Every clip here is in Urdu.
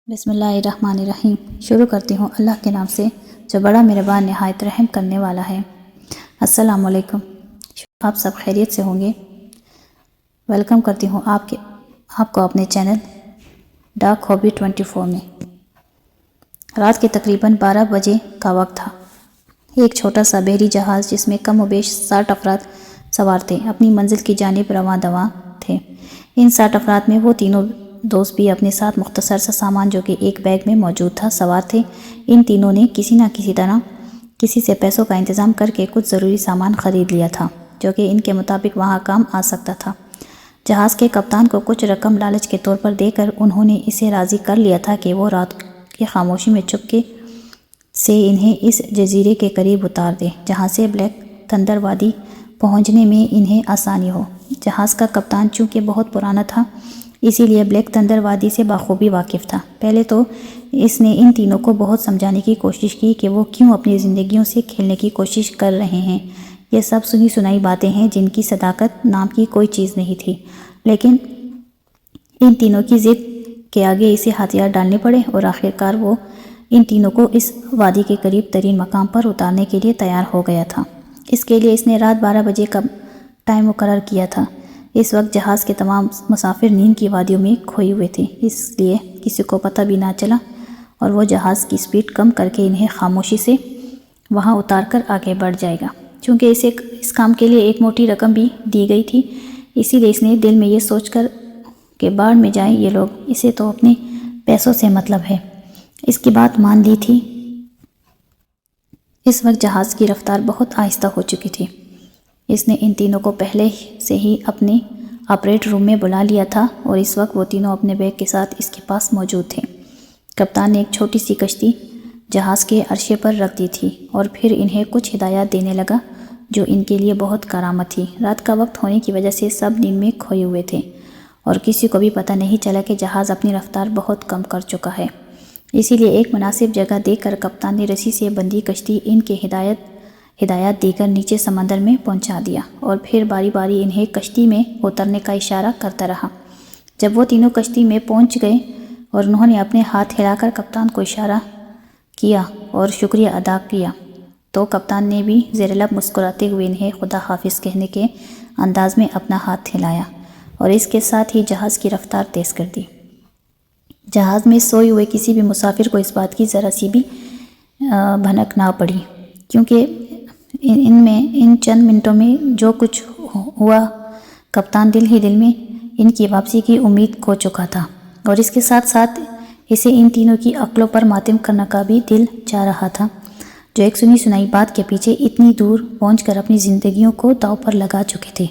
بسم اللہ الرحمن الرحیم۔ شروع کرتی ہوں اللہ کے نام سے جو بڑا مہربان نہایت رحم کرنے والا ہے۔ السلام علیکم، آپ سب خیریت سے ہوں گے۔ ویلکم کرتی ہوں آپ کو اپنے چینل ڈارک ہابی 24 میں۔ رات کے تقریباً 12 بجے کا وقت تھا۔ ایک چھوٹا سا بحری جہاز جس میں کم و بیش 60 افراد سوار تھے اپنی منزل کی جانب رواں دواں تھے۔ ان 60 افراد میں وہ تینوں دوست بھی اپنے ساتھ مختصر سا سامان جو کہ ایک بیگ میں موجود تھا سوار تھے۔ ان تینوں نے کسی نہ کسی طرح کسی سے پیسوں کا انتظام کر کے کچھ ضروری سامان خرید لیا تھا جو کہ ان کے مطابق وہاں کام آ سکتا تھا۔ جہاز کے کپتان کو کچھ رقم لالچ کے طور پر دے کر انہوں نے اسے راضی کر لیا تھا کہ وہ رات کی خاموشی میں چپکے سے انہیں اس جزیرے کے قریب اتار دے جہاں سے بلیک تھنڈر وادی پہنچنے میں انہیں آسانی ہو۔ جہاز کا کپتان چونکہ بہت پرانا تھا اسی لیے بلیک تھنڈر وادی سے بخوبی واقف تھا۔ پہلے تو اس نے ان تینوں کو بہت سمجھانے کی کوشش کی کہ وہ کیوں اپنی زندگیوں سے کھیلنے کی کوشش کر رہے ہیں۔ یہ سب سنی سنائی باتیں ہیں جن کی صداقت نام کی کوئی چیز نہیں تھی، لیکن ان تینوں کی ضد کے آگے اسے ہتھیار ڈالنے پڑے اور آخرکار وہ ان تینوں کو اس وادی کے قریب ترین مقام پر اتارنے کے لیے تیار ہو گیا تھا۔ اس کے لیے اس نے رات 12 بجے کا ٹائم مقرر کیا تھا۔ اس وقت جہاز کے تمام مسافر نیند کی وادیوں میں کھوئے ہوئے تھے، اس لیے کسی کو پتہ بھی نہ چلا اور وہ جہاز کی سپیڈ کم کر کے انہیں خاموشی سے وہاں اتار کر آگے بڑھ جائے گا۔ چونکہ اسے اس کام کے لیے ایک موٹی رقم بھی دی گئی تھی، اسی لیے اس نے دل میں یہ سوچ کر کہ باڑ میں جائیں یہ لوگ، اسے تو اپنے پیسوں سے مطلب ہے، اس کی بات مان لی تھی۔ اس وقت جہاز کی رفتار بہت آہستہ ہو چکی تھی۔ اس نے ان تینوں کو پہلے سے ہی اپنے آپریٹ روم میں بلا لیا تھا اور اس وقت وہ تینوں اپنے بیگ کے ساتھ اس کے پاس موجود تھے۔ کپتان نے ایک چھوٹی سی کشتی جہاز کے عرصے پر رکھ دی تھی اور پھر انہیں کچھ ہدایات دینے لگا جو ان کے لیے بہت کارآمد تھی۔ رات کا وقت ہونے کی وجہ سے سب نیند میں کھوئے ہوئے تھے اور کسی کو بھی پتہ نہیں چلا کہ جہاز اپنی رفتار بہت کم کر چکا ہے۔ اسی لیے ایک مناسب جگہ دے کر کپتان نے رسی سے بندھی کشتی ان کے ہدایات دے کر نیچے سمندر میں پہنچا دیا اور پھر باری باری انہیں کشتی میں اترنے کا اشارہ کرتا رہا۔ جب وہ تینوں کشتی میں پہنچ گئے اور انہوں نے اپنے ہاتھ ہلا کر کپتان کو اشارہ کیا اور شکریہ ادا کیا تو کپتان نے بھی زیر لب مسکراتے ہوئے انہیں خدا حافظ کہنے کے انداز میں اپنا ہاتھ ہلایا اور اس کے ساتھ ہی جہاز کی رفتار تیز کر دی۔ جہاز میں سوئے ہوئے کسی بھی مسافر کو اس بات کی ذرا سی بھی بھنک نہ پڑی، کیونکہ ان چند منٹوں میں جو کچھ ہوا کپتان دل ہی دل میں ان کی واپسی کی امید کھو چکا تھا اور اس کے ساتھ ساتھ اسے ان تینوں کی عقلوں پر ماتم کرنے کا بھی دل چاہ رہا تھا جو ایک سنی سنائی بات کے پیچھے اتنی دور پہنچ کر اپنی زندگیوں کو داؤ پر لگا چکے تھے۔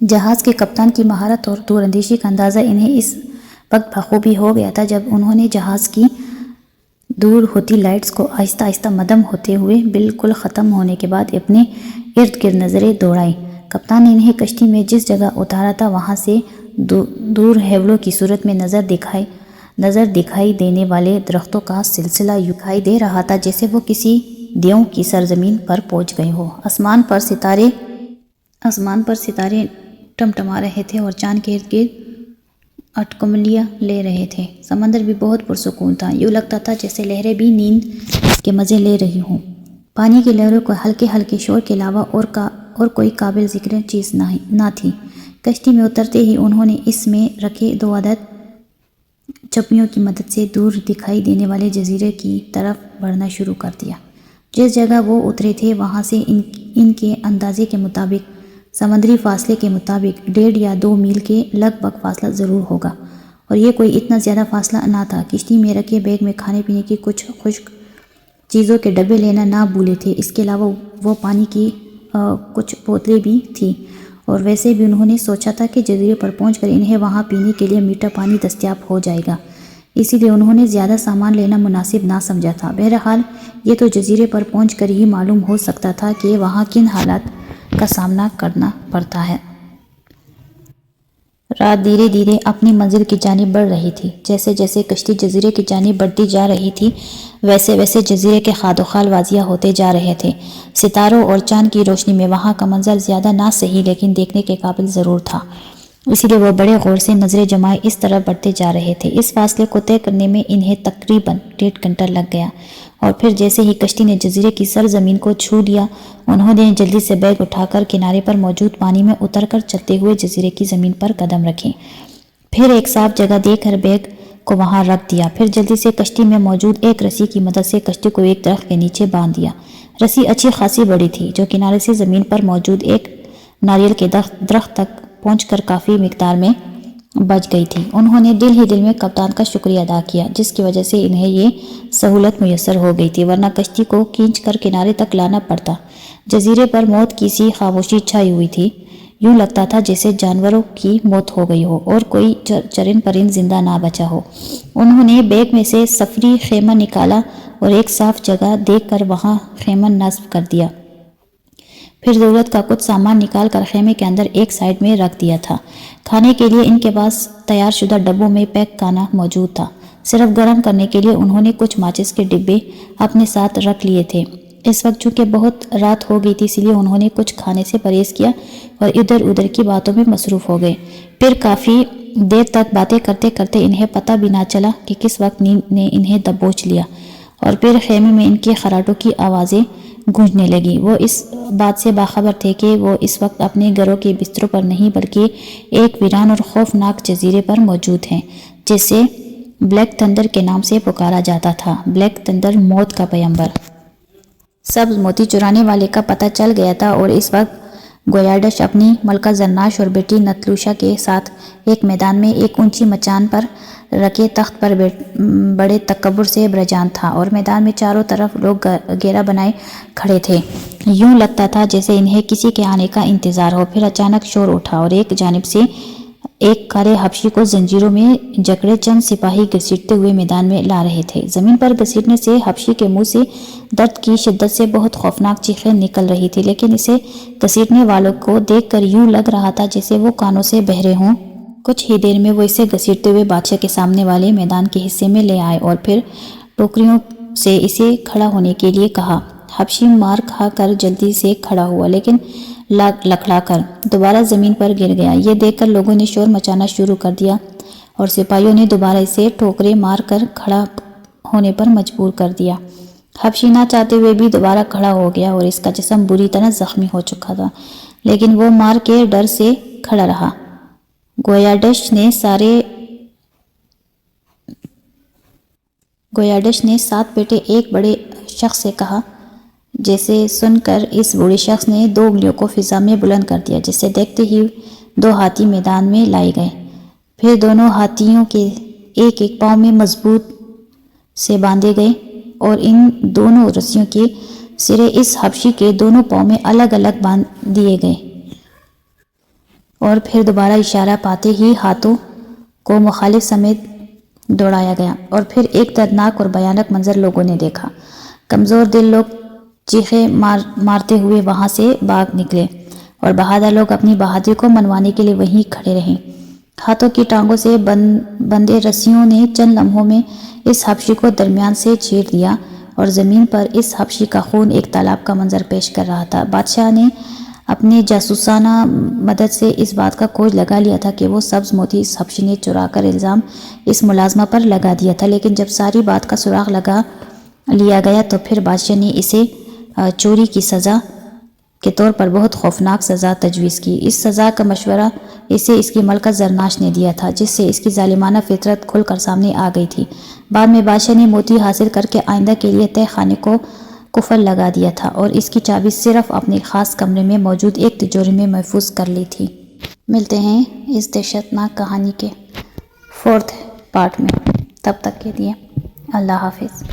جہاز کے کپتان کی مہارت اور دور اندیشی کا اندازہ انہیں اس وقت بخوبی ہو گیا تھا جب انہوں نے جہاز کی دور ہوتی لائٹس کو آہستہ آہستہ مدھم ہوتے ہوئے بالکل ختم ہونے کے بعد اپنے ارد گرد نظریں دوڑائیں۔ کپتان نے انہیں کشتی میں جس جگہ اتارا تھا وہاں سے دور ہیولوں کی صورت میں نظر دکھائی دینے والے درختوں کا سلسلہ دکھائی دے رہا تھا جیسے وہ کسی دیو کی سرزمین پر پہنچ گئے ہو۔ آسمان پر ستارے ٹمٹما رہے تھے اور چاند کے ارد گرد اٹکملیاں لے رہے تھے۔ سمندر بھی بہت پرسکون تھا، یوں لگتا تھا جیسے لہریں بھی نیند کے مزے لے رہی ہوں۔ پانی کی لہروں کو ہلکے ہلکے شور کے علاوہ اور کوئی قابل ذکر چیز نہ تھی۔ کشتی میں اترتے ہی انہوں نے اس میں رکھے 2 عدد چپیوں کی مدد سے دور دکھائی دینے والے جزیرے کی طرف بڑھنا شروع کر دیا۔ جس جگہ وہ اترے تھے وہاں سے ان کے اندازے کے مطابق سمندری فاصلے کے مطابق 1.5 یا 2 میل کے لگ بھگ فاصلہ ضرور ہوگا اور یہ کوئی اتنا زیادہ فاصلہ نہ تھا۔ کشتی میں رکھے بیگ میں کھانے پینے کی کچھ خشک چیزوں کے ڈبے لینا نہ بھولے تھے، اس کے علاوہ وہ پانی کی کچھ بوتلیں بھی تھیں اور ویسے بھی انہوں نے سوچا تھا کہ جزیرے پر پہنچ کر انہیں وہاں پینے کے لیے میٹھا پانی دستیاب ہو جائے گا، اسی لیے انہوں نے زیادہ سامان لینا مناسب نہ سمجھا تھا۔ بہرحال یہ تو جزیرے پر پہنچ کر ہی معلوم ہو سکتا تھا کہ وہاں کن حالات کا سامنا کرنا پڑتا ہے۔ رات دھیرے دھیرے اپنی منزل کی جانب بڑھ رہی تھی۔ جیسے جیسے کشتی جزیرے کی جانب بڑھتی جا رہی تھی ویسے ویسے جزیرے کے خاد و خال واضح ہوتے جا رہے تھے۔ ستاروں اور چاند کی روشنی میں وہاں کا منظر زیادہ نہ سہی لیکن دیکھنے کے قابل ضرور تھا۔ اسی لیے وہ بڑے غور سے نظریں جمائے اس طرف بڑھتے جا رہے تھے۔ اس فاصلے کو طے کرنے میں انہیں تقریباً 1.5 گھنٹہ لگ گیا، اور پھر جیسے ہی کشتی نے جزیرے کی سرزمین کو چھو لیا، انہوں نے جلدی سے بیگ اٹھا کر کنارے پر موجود پانی میں اتر کر چلتے ہوئے جزیرے کی زمین پر قدم رکھے۔ پھر ایک صاف جگہ دیکھ کر بیگ کو وہاں رکھ دیا۔ پھر جلدی سے کشتی میں موجود ایک رسی کی مدد سے کشتی کو ایک درخت کے نیچے باندھ دیا۔ رسی اچھی خاصی بڑی تھی، جو کنارے سے زمین پر موجود ایک ناریل کے درخت تک پہنچ کر کافی مقدار میں بچ گئی تھی۔ انہوں نے دل ہی دل میں کپتان کا شکریہ ادا کیا، جس کی وجہ سے انہیں یہ سہولت میسر ہو گئی تھی، ورنہ کشتی کو کھینچ کر کنارے تک لانا پڑتا۔ جزیرے پر موت کی سی خاموشی چھائی ہوئی تھی، یوں لگتا تھا جیسے جانوروں کی موت ہو گئی ہو اور کوئی چرند پرند زندہ نہ بچا ہو۔ انہوں نے بیگ میں سے سفری خیمہ نکالا اور ایک صاف جگہ دیکھ کر وہاں خیمہ نصب کر دیا۔ پھر ضرورت کا کچھ سامان نکال کر خیمے کے اندر ایک سائیڈ میں رکھ دیا تھا۔ کھانے کے لیے ان کے پاس تیار شدہ ڈبوں میں پیک کھانا موجود تھا۔ صرف گرم کرنے کے لیے انہوں نے کچھ ماچس کے ڈبے اپنے ساتھ رکھ لیے تھے۔ اس وقت چونکہ بہت رات ہو گئی تھی، اس لیے انہوں نے کچھ کھانے سے پرہیز کیا اور ادھر ادھر کی باتوں میں مصروف ہو گئے۔ پھر کافی دیر تک باتیں کرتے کرتے انہیں پتہ بھی نہ چلا کہ کس وقت نیند نے انہیں دبوچ لیا، اور پھر خیمے میں ان کے خراٹوں کی آوازیں گونجنے لگی۔ وہ اس بات سے باخبر تھے کہ وہ اس وقت اپنے گھروں کے بستروں پر نہیں، بلکہ ایک ویران اور خوفناک جزیرے پر موجود ہیں، جسے بلیک تھنڈر کے نام سے پکارا جاتا تھا۔ بلیک تھنڈر، موت کا پیغمبر۔ سبز موتی چرانے والے کا پتہ چل گیا تھا، اور اس وقت گویاڈش اپنی ملکہ زرناش اور بیٹی نتلوشا کے ساتھ ایک میدان میں ایک اونچی مچان پر رکھے تخت پر بڑے تکبر سے برہنہ تھا، اور میدان میں چاروں طرف لوگ گھیرا بنائے کھڑے تھے۔ یوں لگتا تھا جیسے انہیں کسی کے آنے کا انتظار ہو۔ پھر اچانک شور اٹھا، اور ایک جانب سے ایک کالے حبشی کو زنجیروں میں جکڑے چند سپاہی گھسیٹتے ہوئے میدان میں لا رہے تھے۔ زمین پر گھسیٹنے سے حبشی کے منہ سے درد کی شدت سے بہت خوفناک چیخیں نکل رہی تھی، لیکن اسے گھسیٹنے والوں کو دیکھ کر یوں لگ رہا تھا جیسے وہ کانوں سے بہرے ہوں۔ کچھ ہی دیر میں وہ اسے گھسیٹتے ہوئے بادشاہ کے سامنے والے میدان کے حصے میں لے آئے، اور پھر ٹوکریوں سے اسے کھڑا ہونے کے لیے کہا۔ حبشی مار کھا کر جلدی سے کھڑا ہوا، لیکن لکڑا کر دوبارہ زمین پر گر گیا۔ یہ دیکھ کر لوگوں نے شور مچانا شروع کر دیا، اور سپاہیوں نے دوبارہ اسے ٹھوکریں مار کر کھڑا ہونے پر مجبور کر دیا۔ حبشی نہ چاہتے ہوئے بھی دوبارہ کھڑا ہو گیا، اور اس کا جسم بری طرح زخمی ہو چکا تھا، لیکن وہ مار کے ڈر سے کھڑا رہا۔ گویاڈش نے 7 بیٹے ایک بڑے شخص سے کہا، جسے سن کر اس بوڑھے شخص نے 2 انگلیوں کو فضا میں بلند کر دیا، جسے دیکھتے ہی 2 ہاتھی میدان میں لائے گئے۔ پھر دونوں ہاتھیوں کے ایک ایک پاؤں میں مضبوط سے باندھے گئے، اور ان دونوں رسیوں کے سرے اس حبشی کے دونوں پاؤں میں الگ الگ باندھ دیے گئے، اور پھر دوبارہ اشارہ پاتے ہی ہاتھوں کو مخالف سمیت دوڑایا گیا، اور پھر ایک دردناک اور بھیانک منظر لوگوں نے دیکھا۔ کمزور دل لوگ چیخیں مارتے ہوئے وہاں سے بھاگ نکلے، اور بہادر لوگ اپنی بہادری کو منوانے کے لیے وہیں کھڑے رہے۔ ہاتھوں کی ٹانگوں سے بندے رسیوں نے چند لمحوں میں اس حبشی کو درمیان سے چیر دیا، اور زمین پر اس حبشی کا خون ایک تالاب کا منظر پیش کر رہا تھا۔ بادشاہ نے اپنے جاسوسانہ مدد سے اس بات کا کھوج لگا لیا تھا کہ وہ سبز موتی اس حبشی نے چرا کر الزام اس ملازمہ پر لگا دیا تھا، لیکن جب ساری بات کا سراغ لگا لیا گیا تو پھر بادشاہ نے اسے چوری کی سزا کے طور پر بہت خوفناک سزا تجویز کی۔ اس سزا کا مشورہ اسے اس کی ملکہ زرناش نے دیا تھا، جس سے اس کی ظالمانہ فطرت کھل کر سامنے آ گئی تھی۔ بعد میں بادشاہ نے موتی حاصل کر کے آئندہ کے لیے تہہ خانے کو قفل لگا دیا تھا، اور اس کی چابی صرف اپنے خاص کمرے میں موجود ایک تجوری میں محفوظ کر لی تھی۔ ملتے ہیں اس دہشتناک کہانی کے 4تھ پارٹ میں، تب تک کے لیے اللہ حافظ۔